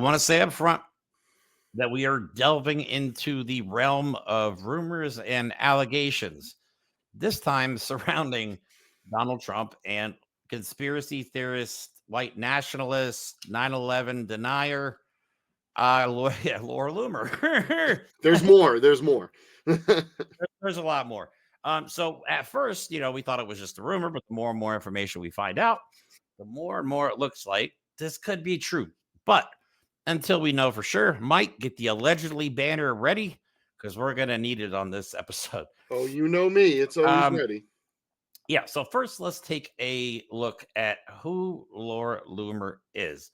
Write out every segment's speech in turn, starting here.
I want to say up front that we are delving into the realm of rumors and allegations, this time surrounding Donald Trump and conspiracy theorist, white nationalist, 9/11 denier, Laura Loomer. There's more. There's more. There's a lot more. So at first, we thought it was just a rumor, but the more and more information we find out, the more and more it looks like this could be true. But until we know for sure, Mike, get the allegedly banner ready because we're gonna need it on this episode. Oh, you know me. It's always ready. Yeah. So first, let's take a look at who Laura Loomer is.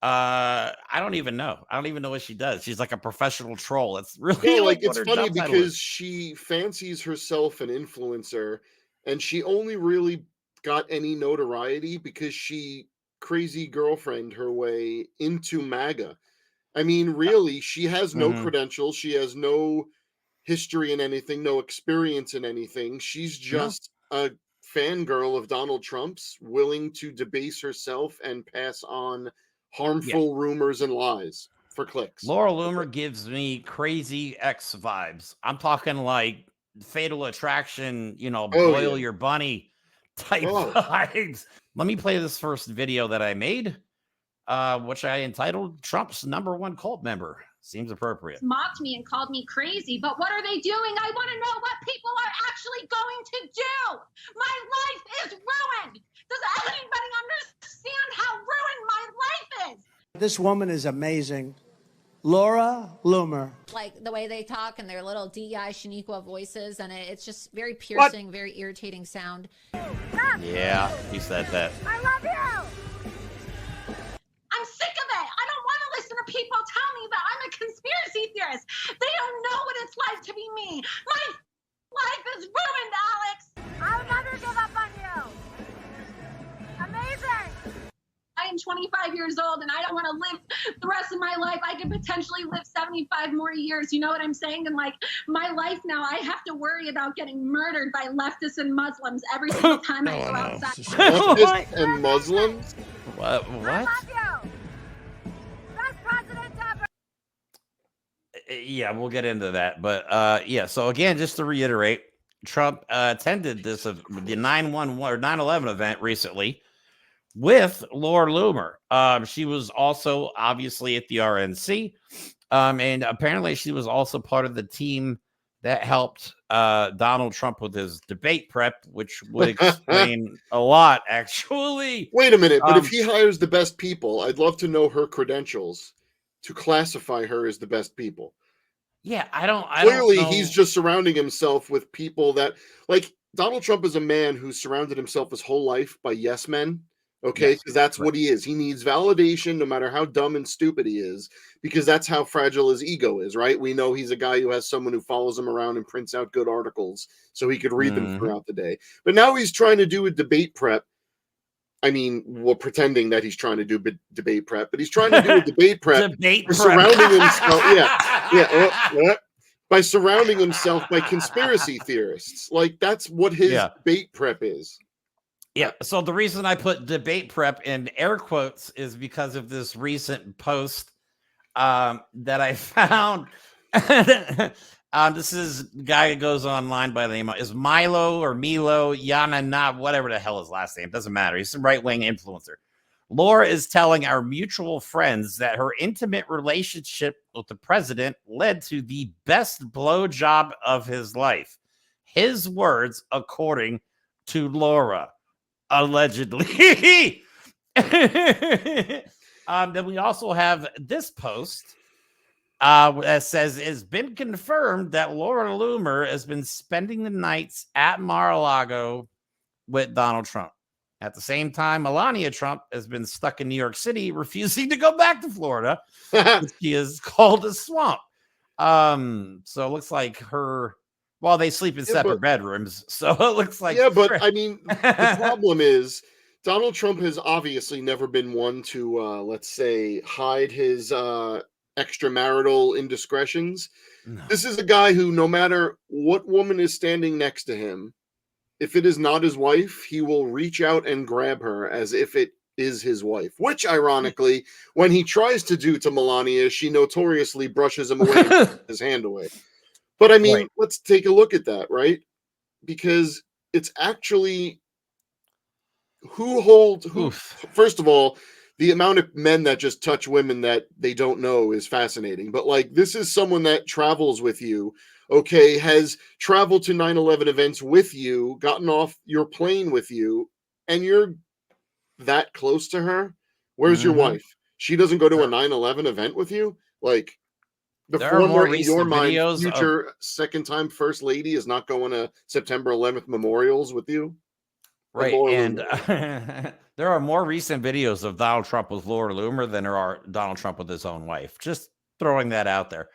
I don't even know. I don't even know what she does. She's like a professional troll. It's really Yeah, like it's what her funny job title is. because she fancies herself an influencer, and she only really got any notoriety because she crazy girlfriend her way into MAGA. I mean, really, she has no Mhm. credentials. She has no history in anything, no experience in anything. She's No. just a fangirl of Donald Trump's, willing to debase herself and pass on Yeah. harmful rumors and lies for clicks. Laura That's Loomer it. gives me crazy X vibes. I'm talking like Fatal Attraction, Oh boil yeah. your bunny type Oh, vibes. Let me play this first video that I made, which I entitled Trump's #1 cult member. Seems appropriate. Mocked me and called me crazy, but what are they doing? I want to know what people are actually going to do. My life is ruined. Does anybody understand how ruined my life is? This woman is amazing. Laura Loomer. Like the way they talk and their little DEI Shaniqua voices, and it's just very piercing, very irritating sound. Yeah, he said that. I love you. I'm sick of it. I don't want to listen to people tell me that I'm a conspiracy theorist. They don't know what it's like to be me. My life is ruined, Alex. I'll never give up on you. Amazing. I am 25 years old and I don't want to live the rest of my life. I could potentially live 75 more years. You know what I'm saying? And like my life now, I have to worry about getting murdered by leftists and Muslims every single time I go outside. leftists and Muslims? What? I love you. Best president ever. Yeah, we'll get into that. But yeah, so again, just to reiterate, Trump attended the 9/11 or 9/11 event recently with Laura Loomer. She was also obviously at the RNC. And apparently she was also part of the team that helped Donald Trump with his debate prep, which would explain a lot, actually. Wait a minute, but if he hires the best people, I'd love to know her credentials to classify her as the best people. Yeah, I don't Clearly, know. he's just surrounding himself with people that, like, Donald Trump is a man who surrounded himself his whole life by yes men. Okay, Yes, because that's right. what he is. He needs validation no matter how dumb and stupid he is, because that's how fragile his ego is, right? We know he's a guy who has someone who follows him around and prints out good articles so he could read them Mhm. throughout the day. But now he's trying to do a debate prep. I mean, we're pretending that he's trying to do debate prep, but he's trying to do a debate prep Debate for prep. surrounding himself. By surrounding himself by conspiracy theorists. Like, that's what his debate prep is. Yeah. So the reason I put debate prep in air quotes is because of this recent post that I found. This is a guy who goes online by the name of is Milo or Milo Yana, whatever the hell his last name. Doesn't matter. He's a right-wing influencer. Laura is telling our mutual friends that her intimate relationship with the president led to the best blowjob of his life. His words, according to Laura. Allegedly. Then we also have this post that says it's been confirmed that Laura Loomer has been spending the nights at Mar-a-Lago with Donald Trump. At the same time, Melania Trump has been stuck in New York City, refusing to go back to Florida. She is called a swamp. So it looks like they sleep in separate bedrooms. So it looks like. Yeah, but I mean, the problem is Donald Trump has obviously never been one to, let's say, hide his extramarital indiscretions. No. This is a guy who, no matter what woman is standing next to him, if it is not his wife, he will reach out and grab her as if it is his wife, which ironically, when he tries to do to Melania, she notoriously brushes him away and takes his hand away. But I mean, Right. let's take a look at that, right? Because it's actually who Oof. first of all, the amount of men that just touch women that they don't know is fascinating. But like, this is someone that travels with you, okay, has traveled to 9/11 events with you, gotten off your plane with you, and you're that close to her. Where's your Mhm. wife? She doesn't go to a 9/11 event with you? Like, the There are more former, in your recent mind, videos of future second time first lady is not going to September 11th memorials with you? And right, Laura and Loomer. there are more recent videos of Donald Trump with Laura Loomer than there are Donald Trump with his own wife. Just throwing that out there.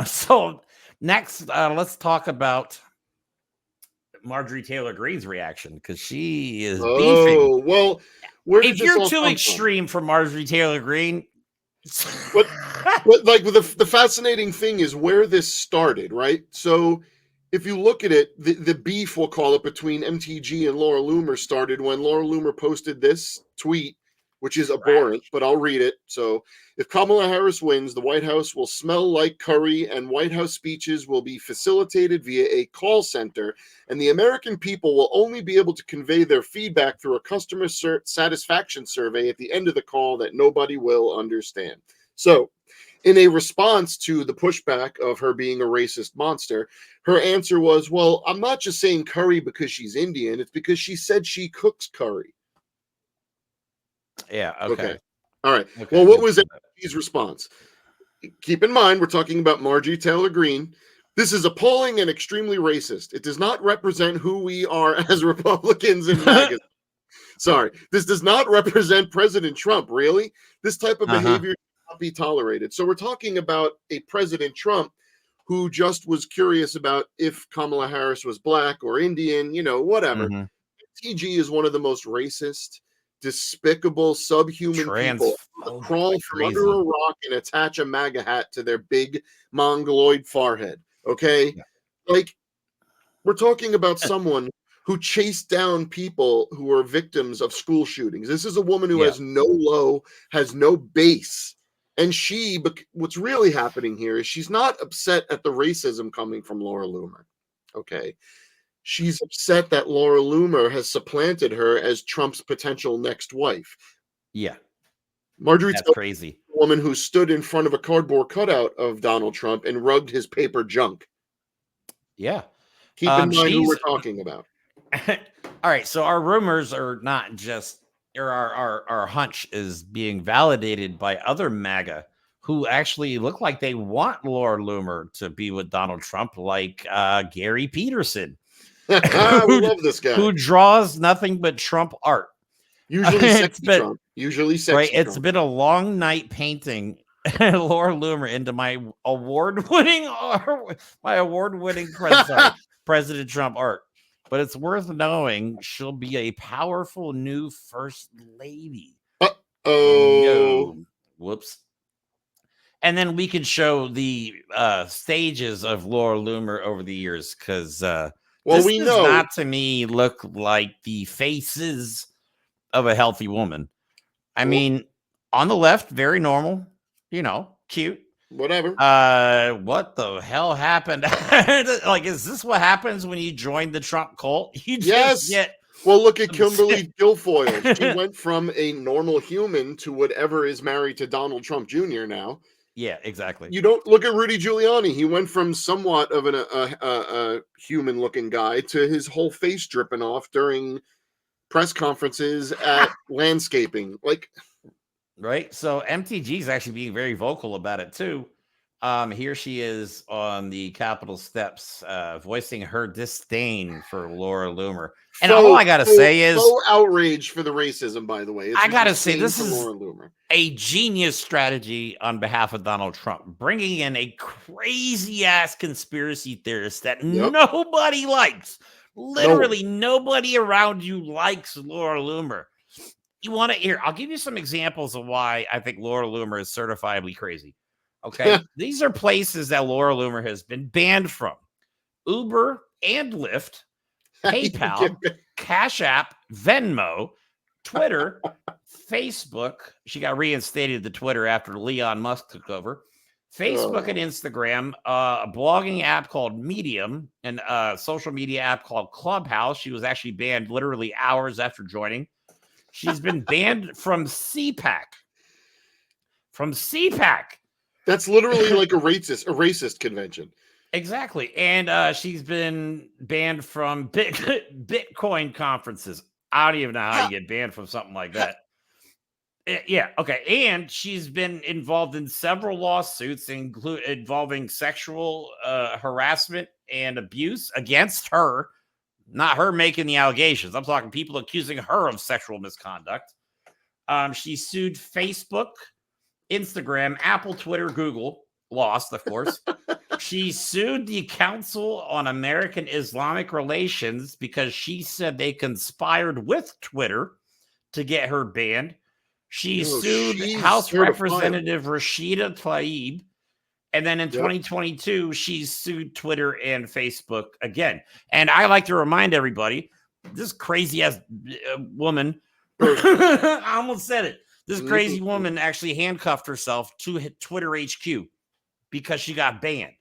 So next, let's talk about Marjorie Taylor Greene's reaction because she is beefing. Oh, well, where did If this you're all too come from? extreme for Marjorie Taylor Greene, But but like the fascinating thing is where this started, right? So if you look at it, the beef, we'll call it, between MTG and Laura Loomer started when Laura Loomer posted this tweet, which is abhorrent, but I'll read it. So if Kamala Harris wins, the White House will smell like curry, and White House speeches will be facilitated via a call center, and the American people will only be able to convey their feedback through a customer satisfaction survey at the end of the call that nobody will understand. So, in a response to the pushback of her being a racist monster, her answer was, well, I'm not just saying curry because she's Indian, it's because she said she cooks curry. yeah, Okay. okay. All right. Okay, Well, what good was for that. MTG's response? Keep in mind, we're talking about Marjorie Taylor Greene. This is appalling and extremely racist. It does not represent who we are as Republicans in MAGA. Sorry, this does not represent President Trump, really. This type of Uh-huh. behavior should not be tolerated. So we're talking about a President Trump who just was curious about if Kamala Harris was black or Indian, whatever. Mhm. TG is one of the most racist, despicable, subhuman people that Transphobic crawl like from under crazy. a rock and attach a MAGA hat to their big mongoloid forehead. Okay? Yeah. Like, we're talking about someone who chased down people who were victims of school shootings. This is a woman who Yeah. has no low, has no base. And what's really happening here is she's not upset at the racism coming from Laura Loomer. Okay. She's upset that Laura Loomer has supplanted her as Trump's potential next wife. Yeah. Marjorie That's Taylor, crazy. a woman who stood in front of a cardboard cutout of Donald Trump and rugged his paper junk. Yeah. Keep in mind who we're She's talking about. all right. So our rumors are not just, or our hunch is being validated by other MAGA who actually look like they want Laura Loomer to be with Donald Trump, like Gary Peterson, We who, love this guy. who draws nothing but Trump art. Usually It's sexy been Trump. Usually right. sexy It's Trump. been a long night painting Laura Loomer into my award-winning President Trump art. But it's worth knowing she'll be a powerful new first lady. Uh-oh. No, whoops. And then we could show the stages of Laura Loomer over the years because Well, this we does know. not to me look like the faces of a healthy woman. I Well, mean, on the left, very normal, cute. whatever. What the hell happened? Like, is this what happens when you join the Trump cult? You just Yes. get Well, look at some Kimberly Guilfoyle. She went from a normal human to whatever is married to Donald Trump Jr. now. yeah, exactly. You don't look at Rudy Giuliani. He went from somewhat of a human-looking guy to his whole face dripping off during press conferences at landscaping. Like, Right. So MTG is actually being very vocal about it too. Here she is on the Capitol steps, voicing her disdain for Laura Loomer. And all I gotta say is, outrage for the racism. By the way, it's I gotta say, disdain this for is Laura Loomer. a genius strategy on behalf of Donald Trump, bringing in a crazy ass conspiracy theorist that Yep. nobody likes. Literally, nobody around you likes Laura Loomer. You want to hear? I'll give you some examples of why I think Laura Loomer is certifiably crazy. Okay. These are places that Laura Loomer has been banned from: Uber and Lyft, PayPal, Cash App, Venmo, Twitter, Facebook, she got reinstated to Twitter after Elon Musk took over. Facebook and Instagram, a blogging app called Medium, and a social media app called Clubhouse. She was actually banned literally hours after joining. She's been banned from CPAC. From CPAC. That's literally like a racist convention. Exactly. And she's been banned from Bitcoin conferences. I don't even know how you get banned from something like that. Yeah. Okay. And she's been involved in several lawsuits, involving sexual harassment and abuse against her. Not her making the allegations. I'm talking people accusing her of sexual misconduct. She sued Facebook, Instagram, Apple, Twitter, Google. Lost, of course. She sued the Council on American Islamic Relations because she said they conspired with Twitter to get her banned. She sued House Representative Rashida Tlaib. And then in 2022, she sued Twitter and Facebook again. And I like to remind everybody, this crazy ass woman, I almost said it. This crazy woman actually handcuffed herself to Twitter HQ because she got banned,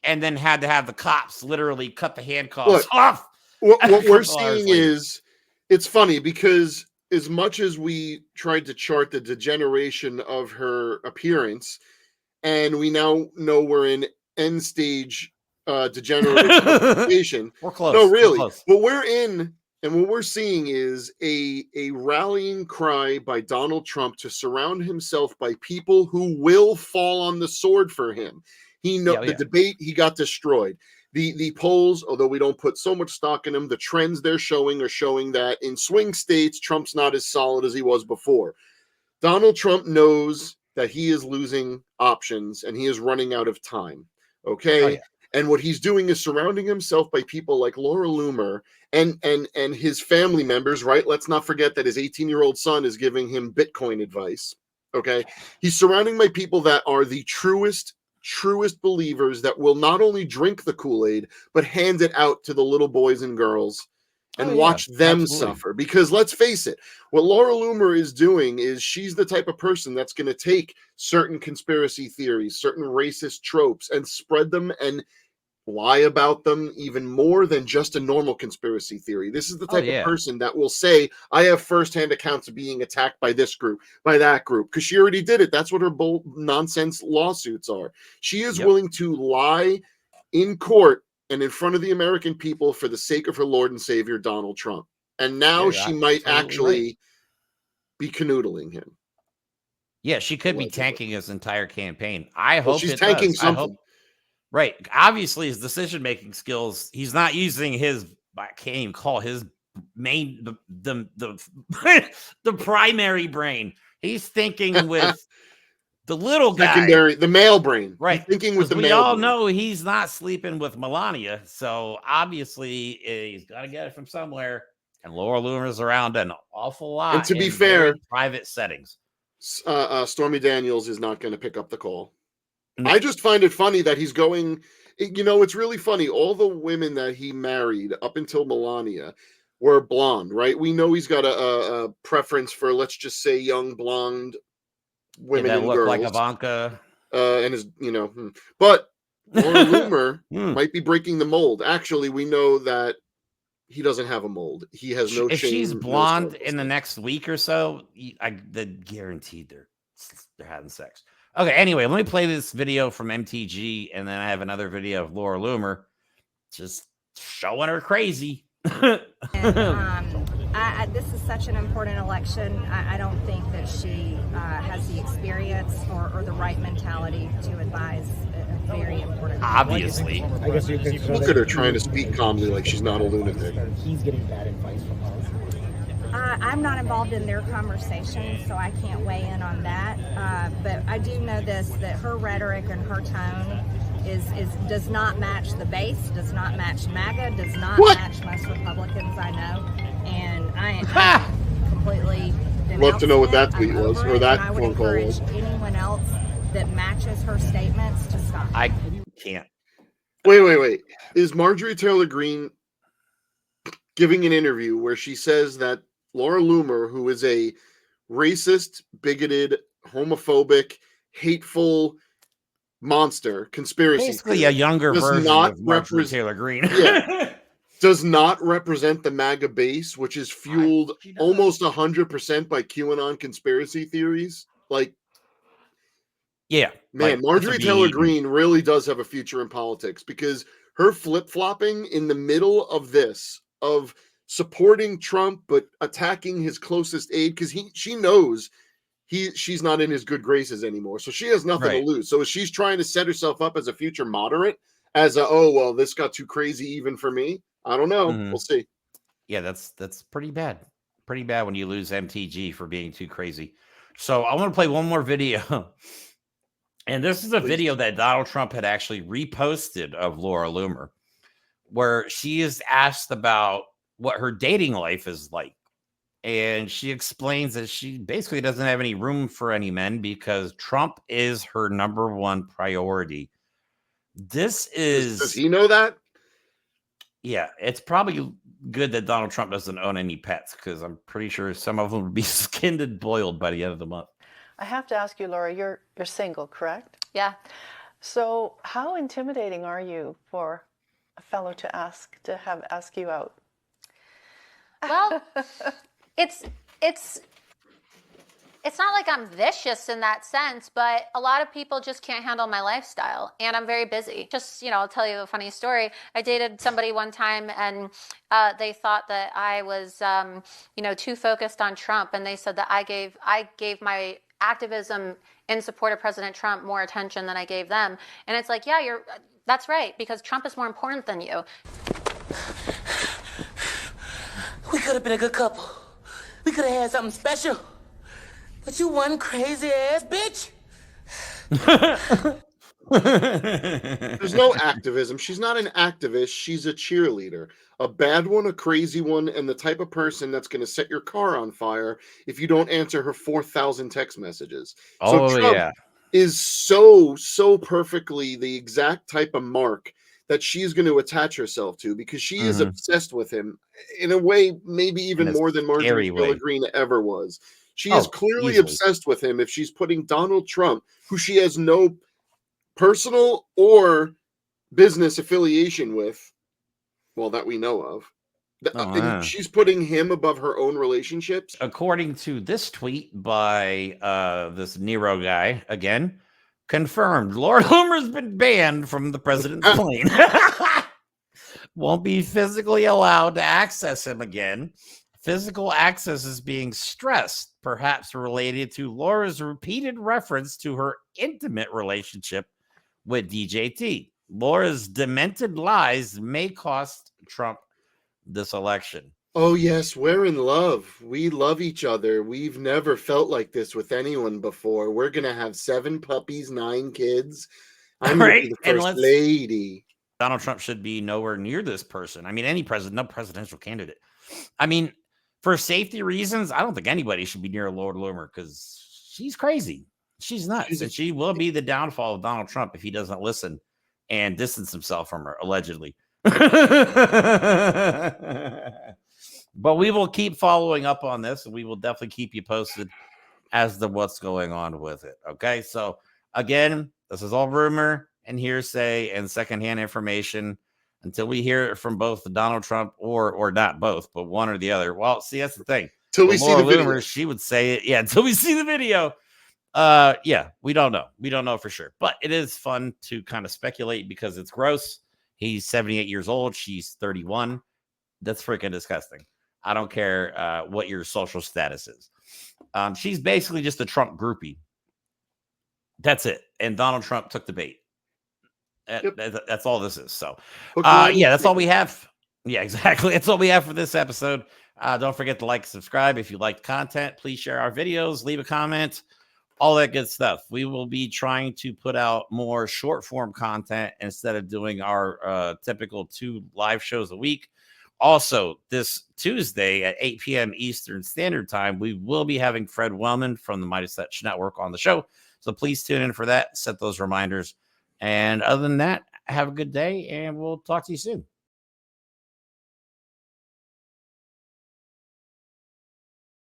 and then had to have the cops literally cut the handcuffs off. What we're seeing is, it's funny because as much as we tried to chart the degeneration of her appearance, and we now know we're in end stage degeneration. We're close. No, really. We're close. What we're in and what we're seeing is a rallying cry by Donald Trump to surround himself by people who will fall on the sword for him. The debate, he got destroyed. The polls, although we don't put so much stock in them, the trends they're showing are showing that in swing states, Trump's not as solid as he was before. Donald Trump knows that he is losing options and he is running out of time. Okay. Oh, yeah. And what he's doing is surrounding himself by people like Laura Loomer and his family members, right? Let's not forget that his 18-year-old son is giving him Bitcoin advice. Okay. He's surrounding by people that are the truest believers that will not only drink the Kool-Aid, but hand it out to the little boys and girls and watch them suffer. Because let's face it, what Laura Loomer is doing is she's the type of person that's going to take certain conspiracy theories, certain racist tropes, and spread them and lie about them even more than just a normal conspiracy theory. This is the type of person that will say, I have firsthand accounts of being attacked by this group, by that group, because she already did it. That's what her bull nonsense lawsuits are. She is willing to lie in court and in front of the American people for the sake of her Lord and Savior, Donald Trump. And now she might actually be canoodling him. Yeah, she could be tanking his entire campaign. I hope she's tanking something. Right. Obviously, his decision-making skills, he's not using his, I can't even call his main, the primary brain. He's thinking with the little secondary, the male brain. Right. He's thinking with the male brain. We all brain. know he's not sleeping with Melania. So obviously, he's got to get it from somewhere. And Laura Loomer's around an awful lot. And to be fair, private settings. Stormy Daniels is not going to pick up the call. I just find it funny that he's going, it's really funny. All the women that he married up until Melania were blonde, right? We know he's got a preference for, let's just say, young blonde women that and look girls. like Ivanka. And his, but Laura Loomer might be breaking the mold. Actually, we know that he doesn't have a mold. He has no shame. If she's blonde in the next week or so, they're guaranteed they're having sex. Okay, anyway, let me play this video from MTG, and then I have another video of Laura Loomer just showing her crazy. This is such an important election. I don't think that she has the experience or the right mentality to advise a very important. Obviously. I guess look at her trying to speak calmly like she's not a lunatic. He's getting bad advice from us. I'm not involved in their conversation, so I can't weigh in on that. But I do know this, that her rhetoric and her tone does not match the base, does not match MAGA, does not match most Republicans I know. And I completely love to know what that tweet was, or that phone call was. I would encourage anyone else that matches her statements to stop. I can't. Wait. Is Marjorie Taylor Greene giving an interview where she says that Laura Loomer, who is a racist, bigoted, homophobic, hateful monster conspiracy Basically theory. a younger Does version not of Marjorie represent Taylor Greene. Yeah. Does not represent the MAGA base, which is fueled she does. almost 100% by QAnon conspiracy theories. Like, Yeah, man, like, Marjorie Taylor Greene really does have a future in politics, because her flip-flopping in the middle of this, of supporting Trump but attacking his closest aide, because she knows she's not in his good graces anymore, so she has nothing to Right. lose. So she's trying to set herself up as a future moderate, as a, oh well, this got too crazy even for me. I don't know. We'll see. Yeah, that's pretty bad. Pretty bad when you lose MTG for being too crazy. So I want to play one more video. And this is a video that Donald Trump had actually reposted of Laura Loomer, where she is asked about what her dating life is like. And she explains that she basically doesn't have any room for any men because Trump is her number one priority. This is... Does he know that? Yeah, it's probably good that Donald Trump doesn't own any pets, because I'm pretty sure some of them would be skinned and boiled by the end of the month. I have to ask you, Laura, you're single, correct? Yeah. So how intimidating are you for a fellow to ask you out? Well, it's not like I'm vicious in that sense, but a lot of people just can't handle my lifestyle, and I'm very busy. Just, I'll tell you a funny story. I dated somebody one time, and they thought that I was, too focused on Trump, and they said that I gave my activism in support of President Trump more attention than I gave them. And it's like, yeah, that's right, because Trump is more important than you. We could have been a good couple. We could have had something special. But you one crazy ass bitch. There's no activism. She's not an activist. She's a cheerleader. A bad one, a crazy one, and the type of person that's going to set your car on fire if you don't answer her 4,000 text messages. Oh, so Trump yeah. is so perfectly the exact type of mark that she's going to attach herself to, because she is obsessed with him in a way maybe even more than Marjorie Taylor Greene ever was. She is clearly obsessed with him if she's putting Donald Trump, who she has no personal or business affiliation with, well, that we know of. And she's putting him above her own relationships. According to this tweet by this Nero guy, again, confirmed, Laura Loomer's been banned from the president's plane. Won't be physically allowed to access him again. Physical access is being stressed, perhaps related to Laura's repeated reference to her intimate relationship with DJT. Laura's demented lies may cost Trump this election. Oh, yes, we're in love. We love each other. We've never felt like this with anyone before. We're going to have 7 puppies, 9 kids. I'm going to be the first lady. Donald Trump should be nowhere near this person. I mean, any president, no presidential candidate. I mean, for safety reasons, I don't think anybody should be near Laura Loomer, because she's crazy. She's nuts. And she will be the downfall of Donald Trump if he doesn't listen and distance himself from her, allegedly. But we will keep following up on this, and we will definitely keep you posted as to what's going on with it. Okay. So again, this is all rumor and hearsay and secondhand information until we hear it from both Donald Trump or not both, but one or the other. Well, see, that's the thing. Till we see the video. Loomer, she would say it. Yeah. Until we see the video. Yeah, we don't know. We don't know for sure, but it is fun to kind of speculate because it's gross. He's 78 years old. She's 31. That's freaking disgusting. I don't care what your social status is. She's basically just a Trump groupie. That's it. And Donald Trump took the bait. That's all this is. So, yeah, that's all we have. Yeah, exactly. That's all we have for this episode. Don't forget to like and subscribe. If you liked content, please share our videos, leave a comment, all that good stuff. We will be trying to put out more short form content instead of doing our typical 2 live shows a week. Also, this Tuesday at 8 p.m. Eastern Standard Time, we will be having Fred Wellman from the Midas Touch Network on the show. So please tune in for that. Set those reminders. And other than that, have a good day, and we'll talk to you soon.